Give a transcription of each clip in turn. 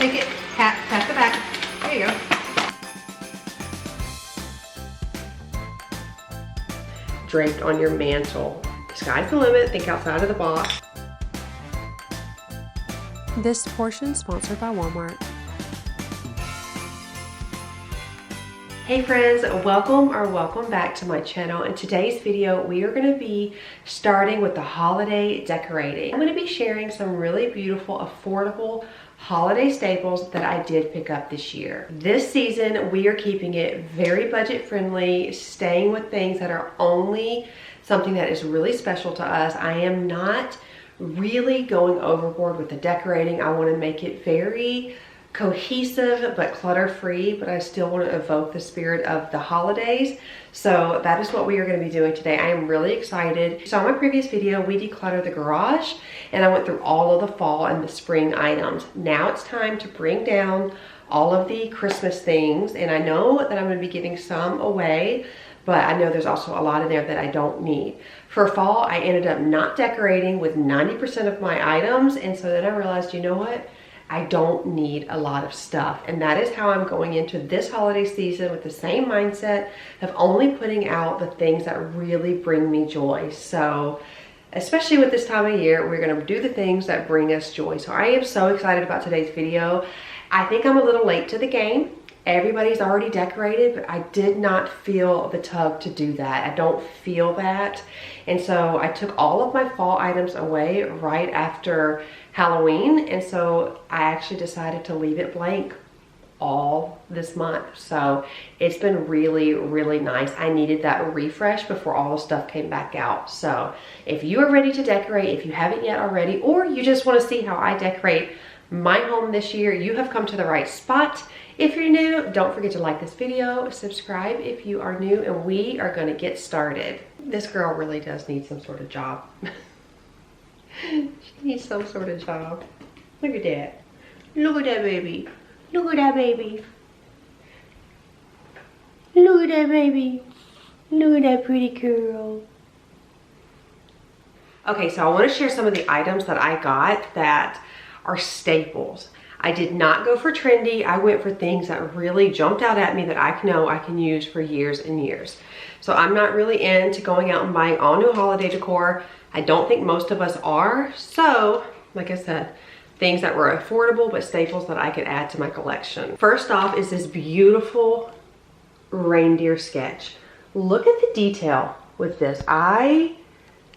Take it, tap the back. There you go. Draped on your mantle. Sky's the limit, think outside of the box. This portion sponsored by Walmart. Hey friends, welcome back to my channel. In today's video, we are going to be starting with the holiday decorating. I'm going to be sharing some really beautiful, affordable holiday staples that I did pick up this year. This season, we are keeping it very budget friendly, staying with things that are only something that is really special to us. I am not really going overboard with the decorating. I want to make it very cohesive but clutter-free, but I still want to evoke the spirit of the holidays. So that is what we are going to be doing today. I am really excited. So in my previous video, we decluttered the garage and I went through all of the fall and the spring items. Now it's time to bring down all of the Christmas things, and I know that I'm going to be giving some away, but I know there's also a lot in there that I don't need. For fall, I ended up not decorating with 90% of my items, and so then I realized, you know what? I don't need a lot of stuff. And that is how I'm going into this holiday season, with the same mindset of only putting out the things that really bring me joy. So especially with this time of year, we're gonna do the things that bring us joy. So I am so excited about today's video. I think I'm a little late to the game. Everybody's already decorated, but I did not feel the tug to do that. I don't feel that. And so I took all of my fall items away right after Halloween. And so I actually decided to leave it blank all this month. So it's been really, really nice. I needed that refresh before all the stuff came back out. So if you are ready to decorate, if you haven't yet already, or you just want to see how I decorate my home this year, you have come to the right spot. If you're new, don't forget to like this video, subscribe if you are new, and we are going to get started. This girl really does need some sort of job. She needs some sort of job. Look at that. Look at that baby. Look at that baby. Look at that baby. Look at that pretty girl. Okay, so I want to share some of the items that I got that are staples. I did not go for trendy. I went for things that really jumped out at me that I know I can use for years and years. So I'm not really into going out and buying all new holiday decor. I don't think most of us are. So, like I said, things that were affordable but staples that I could add to my collection. First off is this beautiful reindeer sketch. Look at the detail with this. I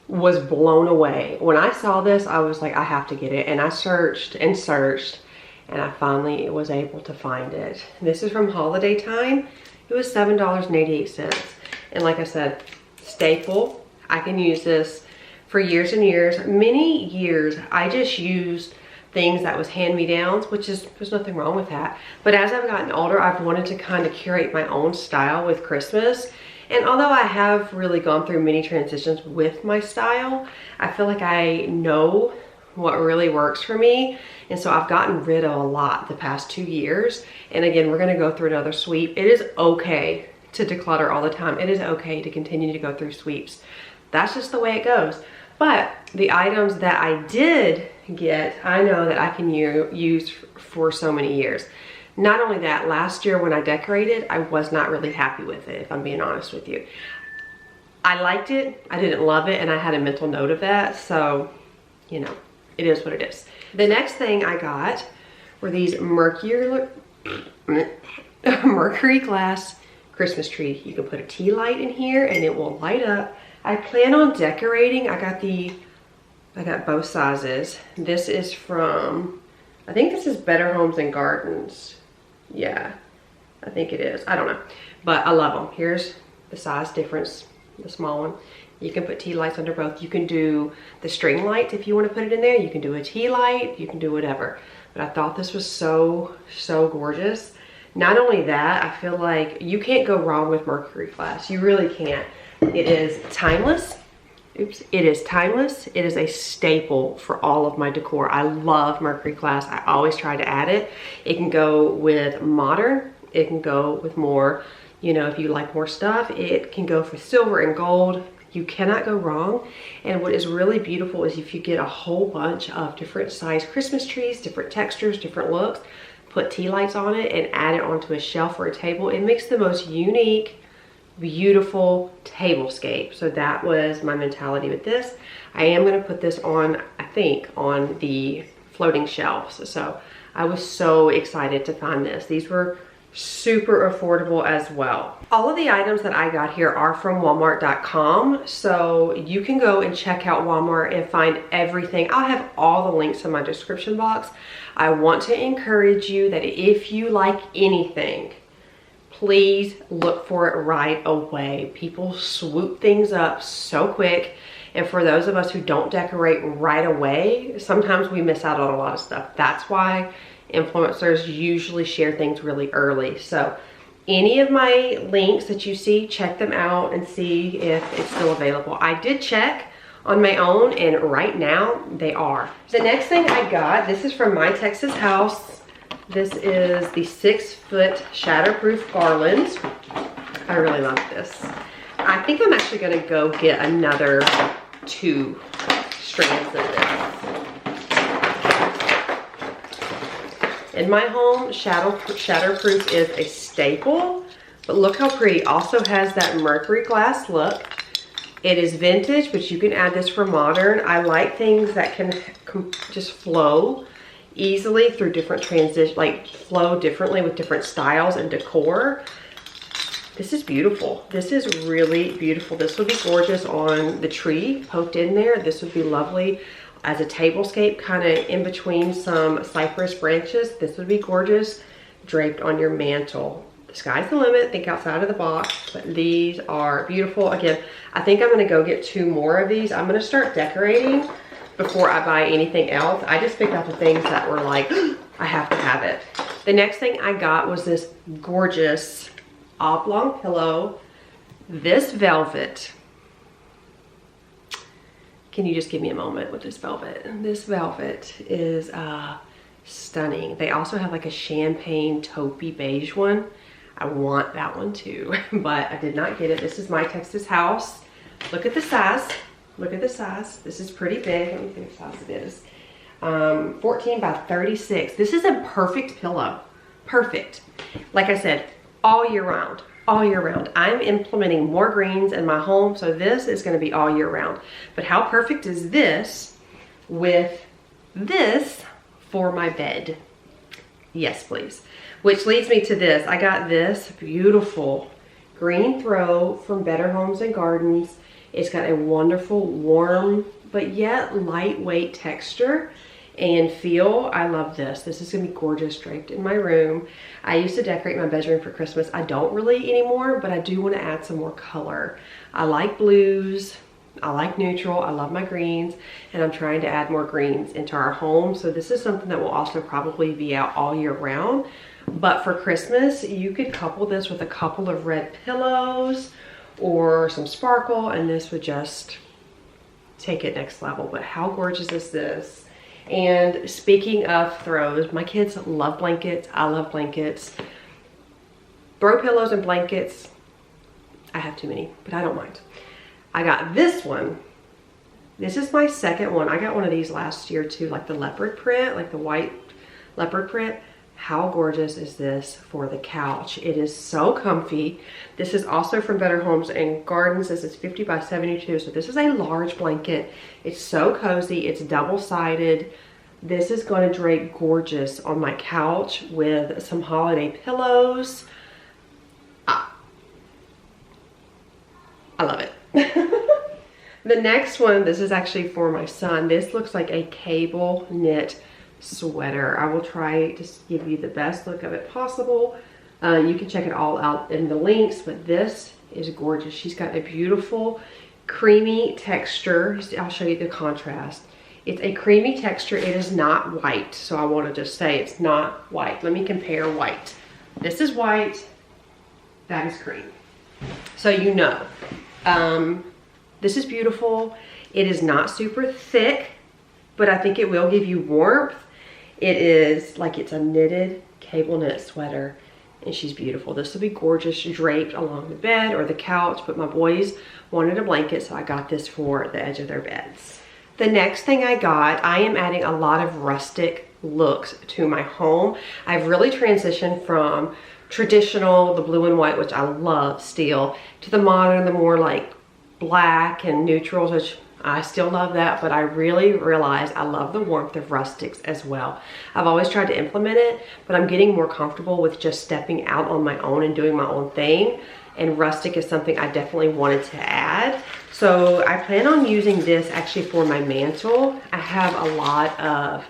was blown away. When I saw this, I was like, I have to get it. And I searched and searched, and I finally was able to find it. This is from holiday time. It was $7.88. And like I said, staple. I can use this for years and years. Many years, I just used things that was hand-me-downs, which is, there's nothing wrong with that. But as I've gotten older, I've wanted to kind of curate my own style with Christmas. And although I have really gone through many transitions with my style, I feel like I know what really works for me. And so I've gotten rid of a lot the past 2 years. And again, we're gonna go through another sweep. It is okay to declutter all the time. It is okay to continue to go through sweeps. That's just the way it goes. But the items that I did get, I know that I can use for so many years. Not only that, last year when I decorated, I was not really happy with it, if I'm being honest with you. I liked it, I didn't love it, and I had a mental note of that. So, you know, it is what it is. The next thing I got were these mercury glass Christmas tree. You can put a tea light in here and it will light up. I plan on decorating. I got both sizes. This is from, I think this is Better Homes and Gardens. Yeah, I think it is. I don't know, but I love them. Here's the size difference, the small one. You can put tea lights under both. You can do the string lights if you want to put it in there. You can do a tea light, you can do whatever. But I thought this was so, so gorgeous. Not only that, I feel like you can't go wrong with mercury glass. You really can't. It is timeless. Oops, it is timeless. It is a staple for all of my decor. I love mercury glass. I always try to add it. It can go with modern. It can go with more, you know, if you like more stuff. It can go for silver and gold. You cannot go wrong. And what is really beautiful is if you get a whole bunch of different size Christmas trees, different textures, different looks, put tea lights on it and add it onto a shelf or a table. It makes the most unique, beautiful tablescape. So that was my mentality with this. I am going to put this on, I think, on the floating shelves. So I was so excited to find this. These were super affordable as well. All of the items that I got here are from walmart.com, so you can go and check out Walmart and find everything. I'll have all the links in my description box. I want to encourage you that if you like anything, please look for it right away. People swoop things up so quick, and for those of us who don't decorate right away, sometimes we miss out on a lot of stuff. That's why influencers usually share things really early. So any of my links that you see, check them out and see if it's still available. I did check on my own, and right now they are. The next thing I got, this is from My Texas House. This is the 6-foot shatterproof garland. I really love this. I think I'm actually gonna go get another 2 strands of this. In my home, shatterproof is a staple, but look how pretty. Also has that mercury glass look. It is vintage, but you can add this for modern. I like things that can just flow easily through different transitions, like flow differently with different styles and decor. This is beautiful. This is really beautiful. This would be gorgeous on the tree poked in there. This would be lovely as a tablescape, kind of in between some cypress branches. This would be gorgeous draped on your mantle. The sky's the limit. Think outside of the box, but these are beautiful. Again, I think I'm gonna go get 2 more of these. I'm gonna start decorating before I buy anything else. I just picked out the things that were like, I have to have it. The next thing I got was this gorgeous oblong pillow. This velvet. Can you just give me a moment with this velvet? This velvet is stunning. They also have like a champagne taupey beige one. I want that one too, but I did not get it. This is My Texas House. Look at the size. Look at the size. This is pretty big. Let me see what size it is. 14 by 36. This is a perfect pillow. Perfect. Like I said, all year round. All year round. I'm implementing more greens in my home, so this is going to be all year round. But how perfect is this with this for my bed? Yes, please. Which leads me to this. I got this beautiful green throw from Better Homes and Gardens. It's got a wonderful, warm, but yet lightweight texture and feel. I love this. This is gonna be gorgeous draped in my room. I used to decorate my bedroom for Christmas. I don't really anymore, but I do want to add some more color. I like blues. I like neutral. I love my greens, and I'm trying to add more greens into our home. So this is something that will also probably be out all year round. But for Christmas, you could couple this with a couple of red pillows or some sparkle, and this would just take it next level. But how gorgeous is this? And speaking of throws, my kids love blankets. I love blankets. Throw pillows and blankets. I have too many, but I don't mind. I got this one. This is my second one. I got one of these last year too, like the leopard print, like the white leopard print. How gorgeous is this for the couch? It is so comfy. This is also from Better Homes and Gardens. This is 50 by 72, so this is a large blanket. It's so cozy. It's double-sided. This is going to drape gorgeous on my couch with some holiday pillows. I love it. The next one, this is actually for my son. This looks like a cable knit sweater. I will try to give you the best look of it possible. You can check it all out in the links, but this is gorgeous. She's got a beautiful creamy texture. I'll show you the contrast. It's a creamy texture. It is not white, so I want to just say it's not white. Let me compare white. This is white. That is cream. So you know. This is beautiful. It is not super thick, but I think it will give you warmth. It is like it's a knitted cable knit sweater, and she's beautiful. This will be gorgeous draped along the bed or the couch, but my boys wanted a blanket, so I got this for the edge of their beds. The next thing I got, I am adding a lot of rustic looks to my home. I've really transitioned from traditional, the blue and white, which I love still, to the modern, the more like black and neutrals, which I still love that, but I really realize I love the warmth of rustics as well. I've always tried to implement it, but I'm getting more comfortable with just stepping out on my own and doing my own thing. And rustic is something I definitely wanted to add. So I plan on using this actually for my mantle. I have a lot of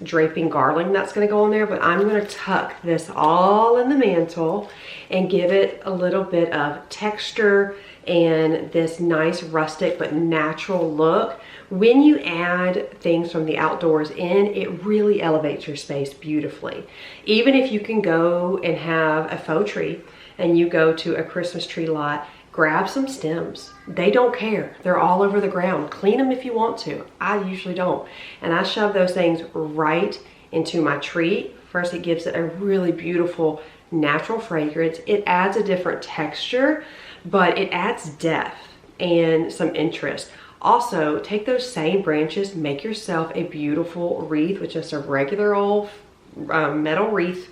draping garland that's gonna go on there, but I'm gonna tuck this all in the mantle and give it a little bit of texture and this nice rustic but natural look. When you add things from the outdoors in, it really elevates your space beautifully. Even if you can go and have a faux tree and you go to a Christmas tree lot, grab some stems. They don't care. They're all over the ground. Clean them if you want to. I usually don't. And I shove those things right into my tree. First, it gives it a really beautiful natural fragrance. It adds a different texture, but it adds depth and some interest. Also, take those same branches, make yourself a beautiful wreath with just a regular old metal wreath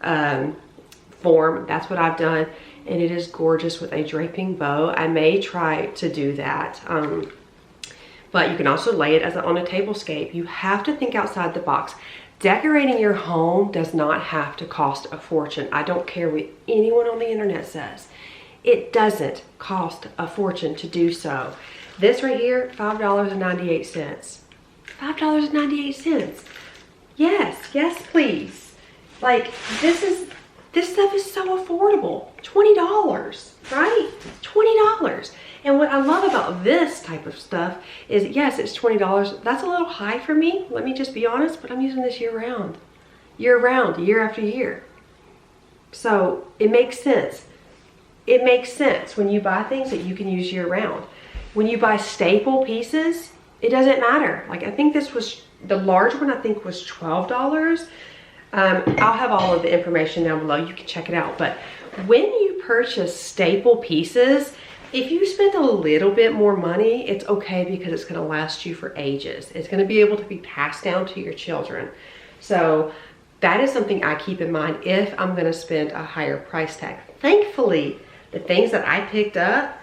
form. That's what I've done, and it is gorgeous with a draping bow. I may try to do that, but you can also lay it on a tablescape. You have to think outside the box. Decorating your home does not have to cost a fortune. I don't care what anyone on the internet says. It doesn't cost a fortune to do so. This right here, $5.98. $5.98. Yes, please. Like, this stuff is so affordable. $20, right? $20. And what I love about this type of stuff is, yes, it's $20. That's a little high for me. Let me just be honest, but I'm using this year round, year after year. So it makes sense. It makes sense when you buy things that you can use year round. When you buy staple pieces, it doesn't matter. Like, I think this was, the large one I think was $12. I'll have all of the information down below. You can check it out. But when you purchase staple pieces, if you spend a little bit more money, it's okay, because it's going to last you for ages. It's going to be able to be passed down to your children. So that is something I keep in mind if I'm going to spend a higher price tag. Thankfully, the things that I picked up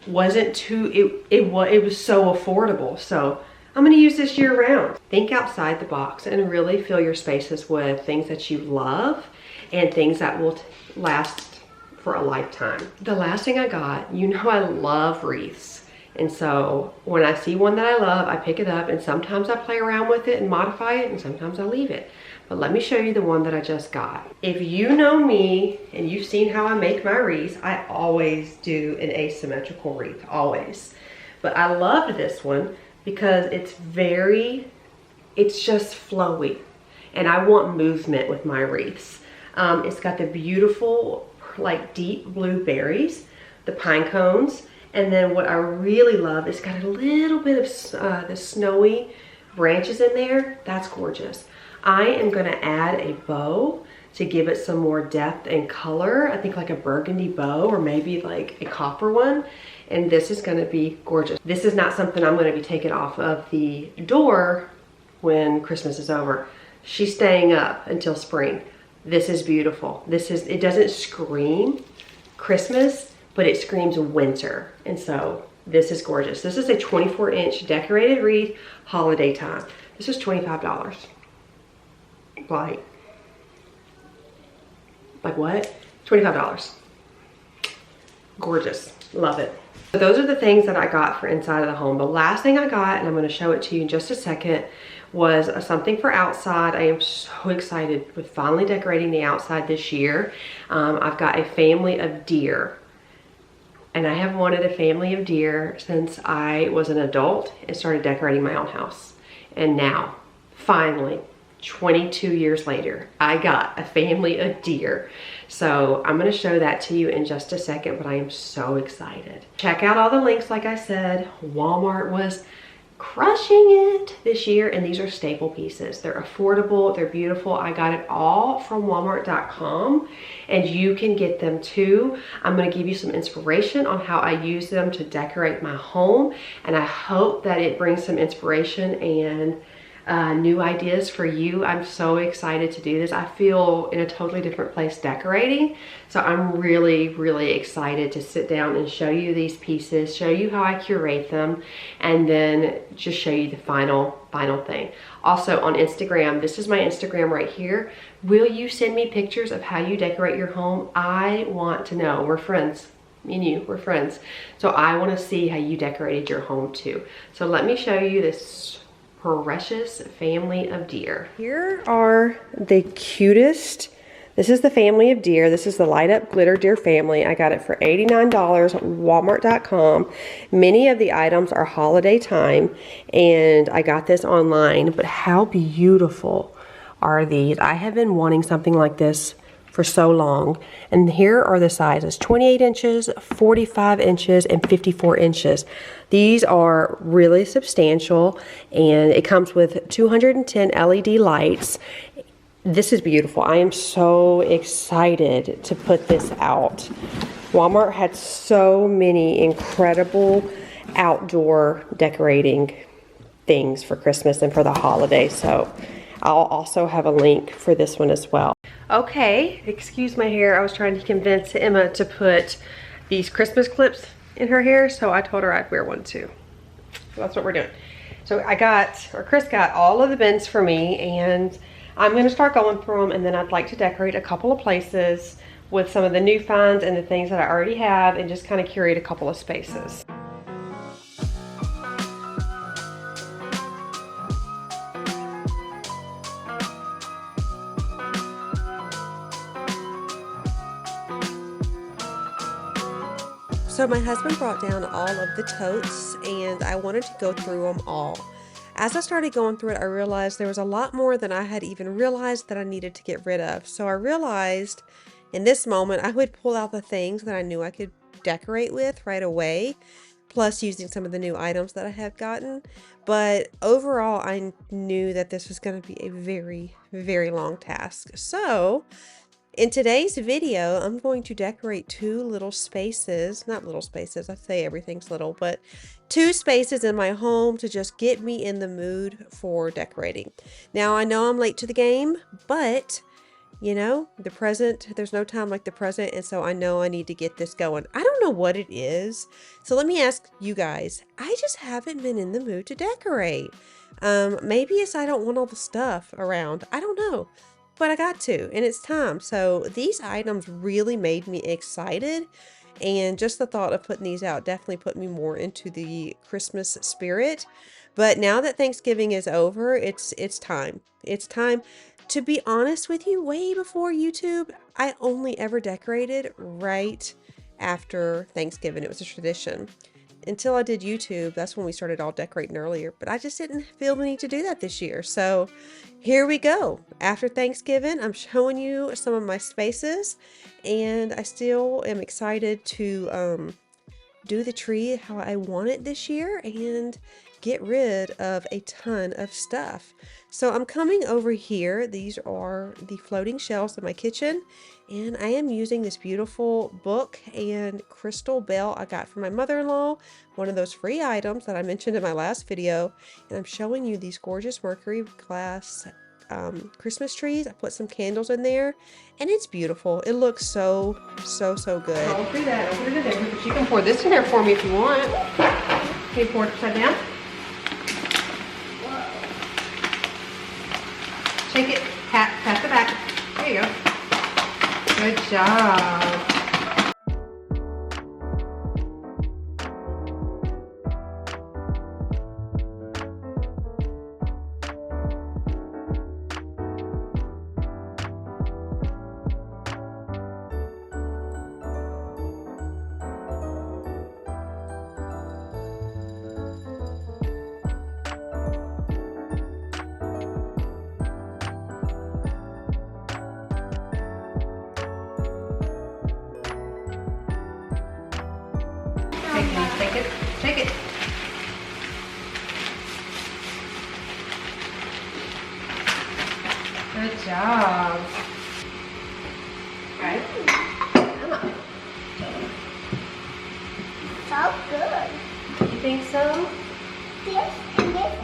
wasn't too, it was so affordable. So I'm going to use this year round. Think outside the box and really fill your spaces with things that you love and things that will last for a lifetime. The last thing I got, you know I love wreaths. And so when I see one that I love, I pick it up, and sometimes I play around with it and modify it, and sometimes I leave it. But let me show you the one that I just got. If you know me and you've seen how I make my wreaths, I always do an asymmetrical wreath, always. But I loved this one because it's just flowy, and I want movement with my wreaths. It's got the beautiful, like, deep blue berries, the pine cones, and then what I really love is got a little bit of the snowy branches in there. That's gorgeous. I am gonna add a bow to give it some more depth and color. I think like a burgundy bow, or maybe like a copper one. And this is gonna be gorgeous. This is not something I'm gonna be taking off of the door when Christmas is over. She's staying up until spring. This is beautiful. It doesn't scream Christmas, but it screams winter. And so this is gorgeous. This is a 24-inch decorated wreath, holiday time. This is $25. Like what? $25. Gorgeous. Love it. So those are the things that I got for inside of the home. The last thing I got, and I'm going to show it to you in just a second, was something for outside. I am so excited with finally decorating the outside this year. I've got a family of deer, and I have wanted a family of deer since I was an adult and started decorating my own house. And now, finally, 22 years later, I got a family of deer. So I'm going to show that to you in just a second, but I am so excited. Check out all the links. Like I said, Walmart was crushing it this year, and these are staple pieces. They're affordable, they're beautiful. I got it all from walmart.com, and you can get them too. I'm going to give you some inspiration on how I use them to decorate my home, and I hope that it brings some inspiration and new ideas for you. I'm so excited to do this. I feel in a totally different place decorating, so I'm really excited to sit down and show you these pieces, show you how I curate them, and then just show you the final thing. Also on Instagram, this is my Instagram right here. Will you send me pictures of how you decorate your home? I want to know. We're friends. Me and you, we're friends. So I want to see how you decorated your home too. So let me show you this precious family of deer. Here are the cutest. This is the family of deer. This is the light up glitter deer family. I got it for $89 at walmart.com. Many of the items are holiday time, and I got this online, but how beautiful are these? I have been wanting something like this for so long. And here are the sizes: 28 inches, 45 inches, and 54 inches. These are really substantial, and it comes with 210 LED lights. This is beautiful. I am so excited to put this out. Walmart had so many incredible outdoor decorating things for Christmas and for the holidays. So I'll also have a link for this one as well. Okay, excuse my hair. I was trying to convince Emma to put these Christmas clips in her hair, so I told her I'd wear one too. So that's what we're doing. So Chris got all of the bins for me, and I'm gonna start going through them, and then I'd like to decorate a couple of places with some of the new finds and the things that I already have, and just kind of curate a couple of spaces. So my husband brought down all of the totes, and I wanted to go through them all. As I started going through it, I realized there was a lot more than I had even realized that I needed to get rid of. So I realized in this moment I would pull out the things that I knew I could decorate with right away, plus using some of the new items that I have gotten. But overall, I knew that this was going to be a very long task. So in today's video, I'm going to decorate two little spaces, not little spaces, I say everything's little, but two spaces in my home to just get me in the mood for decorating. Now, I know I'm late to the game, but you know, the present, there's no time like the present, and so I know I need to get this going. I don't know what it is, so let me ask you guys. I just haven't been in the mood to decorate. Maybe it's I don't want all the stuff around. I don't know. But I got to, and it's time. So these items really made me excited, and just the thought of putting these out definitely put me more into the Christmas spirit. But now that Thanksgiving is over, it's time. It's time. To be honest with you, way before YouTube, I only ever decorated right after Thanksgiving. It was a tradition. Until I did YouTube, that's when we started all decorating earlier, but I just didn't feel the need to do that this year. So here we go. After Thanksgiving, I'm showing you some of my spaces, and I still am excited to do the tree how I want it this year and get rid of a ton of stuff. So I'm coming over here. These are the floating shelves in my kitchen, and I am using this beautiful book and crystal bell I got from my mother-in-law, one of those free items that I mentioned in my last video. And I'm showing you these gorgeous mercury glass Christmas trees. I put some candles in there, and it's beautiful. It looks so good. I'll do that. I'll put it in there, but you can pour this in there for me if you want. Can you pour it upside down? Take it, pat the back. There you go. Good job. Take it. Good job. Right? So good. You think so? This and this.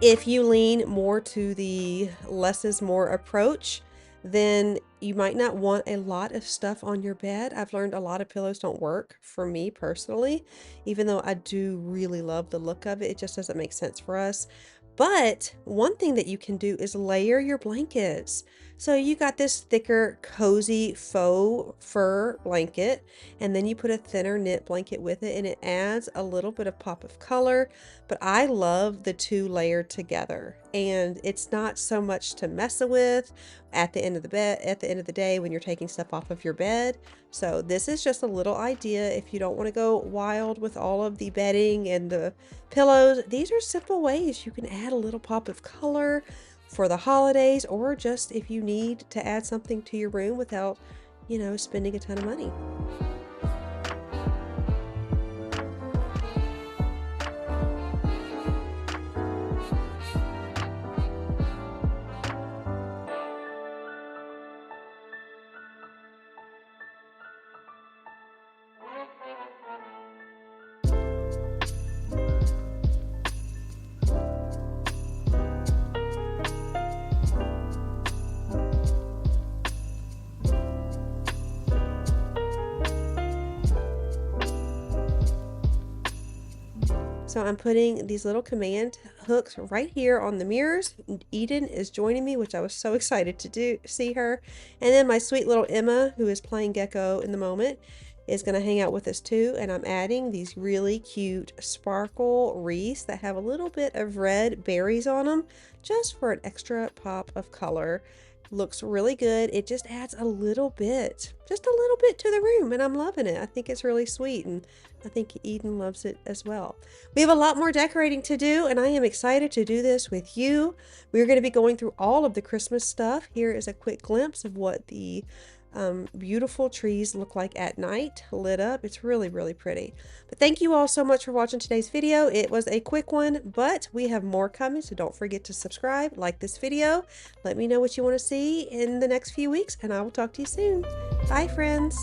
If you lean more to the less is more approach, then you might not want a lot of stuff on your bed. I've learned a lot of pillows don't work for me personally, even though I do really love the look of it. It just doesn't make sense for us. But one thing that you can do is layer your blankets. So you got this thicker, cozy faux fur blanket, and then you put a thinner knit blanket with it, and it adds a little bit of pop of color. But I love the two layered together, and it's not so much to mess with at the end of the day when you're taking stuff off of your bed. So this is just a little idea if you don't want to go wild with all of the bedding and the pillows. These are simple ways you can add a little pop of color for the holidays, or just if you need to add something to your room without, spending a ton of money. So I'm putting these little command hooks right here on the mirrors. Eden is joining me, which I was so excited to see her. And then my sweet little Emma, who is playing Gecko in the moment, is going to hang out with us too. And I'm adding these really cute sparkle wreaths that have a little bit of red berries on them, just for an extra pop of color. Looks really good. It just adds just a little bit to the room, and I'm loving it. I think it's really sweet, and I think Eden loves it as well. We have a lot more decorating to do, and I am excited to do this with you. We're going to be going through all of the Christmas stuff. Here is a quick glimpse of what the beautiful trees look like at night lit up. It's really, really pretty. But thank you all so much for watching today's video. It was a quick one, but we have more coming, so don't forget to subscribe, like this video. Let me know what you want to see in the next few weeks, and I will talk to you soon. Bye, friends.